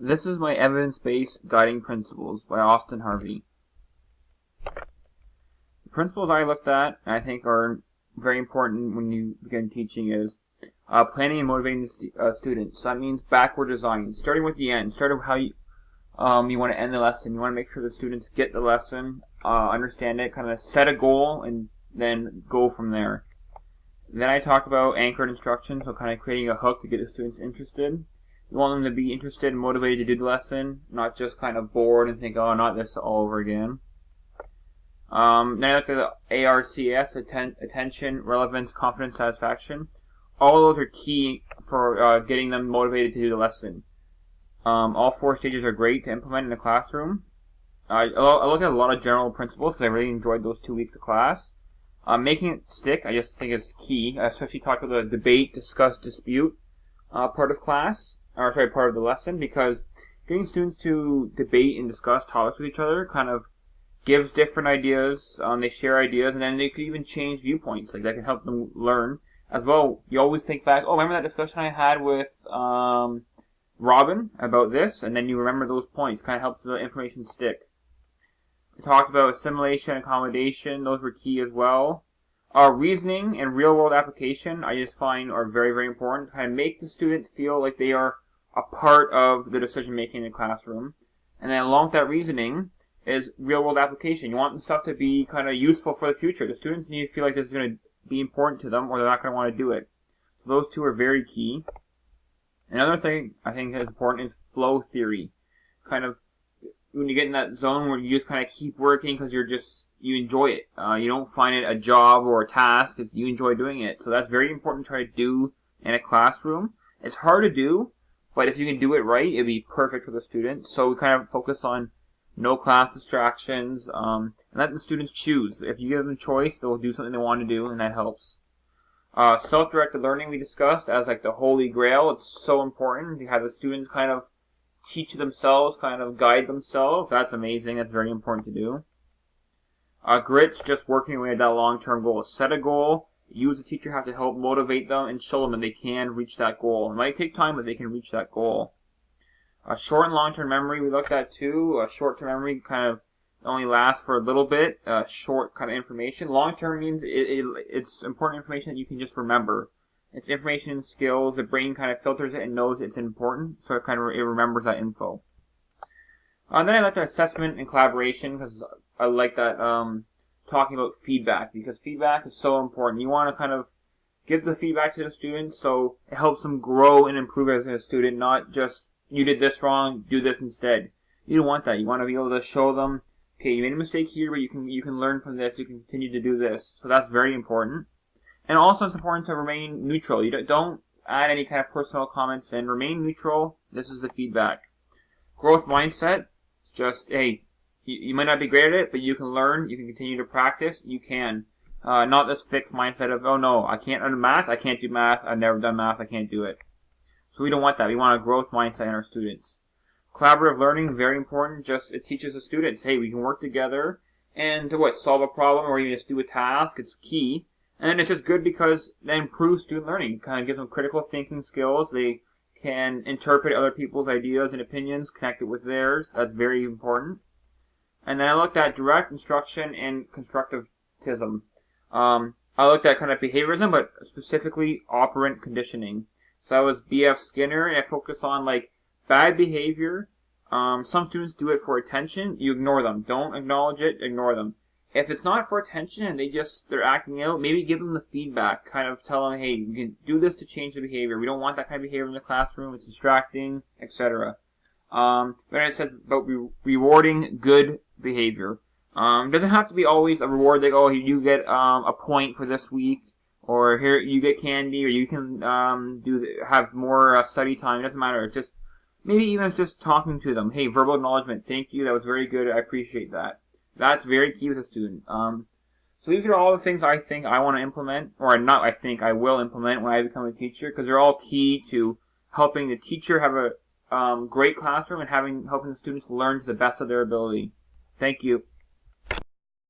This is my evidence-based guiding principles by Austin Harvey. The principles I looked at, and I think are very important when you begin teaching, is planning and motivating students. So that means backward design, starting with the end, starting with how you want to end the lesson. You want to make sure the students get the lesson, understand it, kind of set a goal, and then go from there. Then I talk about anchored instruction, so kind of creating a hook to get the students interested. You want them to be interested and motivated to do the lesson, not just kind of bored and think, oh, not this all over again. Then I looked at the ARCS, attention, relevance, confidence, satisfaction. All those are key for getting them motivated to do the lesson. All four stages are great to implement in the classroom. I looked at a lot of general principles because I really enjoyed those 2 weeks of class. Making it stick, I just think is key. I especially talked about the debate, discuss, dispute part of class, part of the lesson, because getting students to debate and discuss topics with each other kind of gives different ideas. They share ideas, and then they could even change viewpoints. Like that can help them learn as well. You always think back, oh, remember that discussion I had with Robin about this, and then you remember those points. Kind of helps the information stick. We talked about assimilation and accommodation. Those were key as well. Reasoning and real-world application, I just find are very, very important. Kind of make the students feel like they are a part of the decision-making in the classroom. And then along with that reasoning is real-world application. You want the stuff to be kind of useful for the future. The students need to feel like this is going to be important to them, or they're not going to want to do it. So those two are very key. Another thing I think is important is flow theory. Kind of when you get in that zone where you just kind of keep working because you enjoy it. You don't find it a job or a task. You enjoy doing it. So that's very important to try to do in a classroom. It's hard to do, but if you can do it right, it'd be perfect for the students. So we kind of focus on no class distractions, and let the students choose. If you give them a choice, they'll do something they want to do, and that helps. Self-directed learning we discussed as like the holy grail. It's so important to have the students kind of teach themselves, kind of guide themselves. That's amazing. That's very important to do. Grit's just working away at that long-term goal. Set a goal. You as a teacher have to help motivate them and show them that they can reach that goal. It might take time, but they can reach that goal. Short and long-term memory we looked at too. Short-term memory kind of only lasts for a little bit. Short kind of information. Long-term means it's important information that you can just remember. It's information and skills. The brain kind of filters it and knows it's important, so it remembers that info. Then I like the assessment and collaboration because I like that talking about feedback, because feedback is so important. You want to kind of give the feedback to the students so it helps them grow and improve as a student, not just you did this wrong, do this instead. You don't want that. You want to be able to show them, okay, you made a mistake here, but you can learn from this. You can continue to do this. So that's very important. And also it's important to remain neutral. You don't add any kind of personal comments and remain neutral. This is the feedback. Growth mindset. It's just, hey, you might not be great at it, but you can learn. You can continue to practice. You can. Not this fixed mindset of, oh no, I can't do math. I can't do math. I've never done math. I can't do it. So we don't want that. We want a growth mindset in our students. Collaborative learning, very important. Just it teaches the students, hey, we can work together and solve a problem or even just do a task. It's key. And it's just good because that improves student learning. It kind of gives them critical thinking skills. They can interpret other people's ideas and opinions, connect it with theirs. That's very important. And then I looked at direct instruction and constructivism. I looked at kind of behaviorism, but specifically operant conditioning. So that was B.F. Skinner, and I focused on like bad behavior. Some students do it for attention. You ignore them. Don't acknowledge it. Ignore them. If it's not for attention and they're acting out, maybe give them the feedback. Kind of tell them, hey, you can do this to change the behavior. We don't want that kind of behavior in the classroom. It's distracting, etc. Then it says about rewarding good behavior. It doesn't have to be always a reward like, oh, you get a point for this week, or here you get candy, or you can have more study time. It doesn't matter. It's just maybe even it's just talking to them. Hey, verbal acknowledgement. Thank you. That was very good. I appreciate that. That's very key with a student. So these are all the things I think I want to implement, or not I think, I will implement when I become a teacher, because they're all key to helping the teacher have a great classroom and helping the students learn to the best of their ability. Thank you.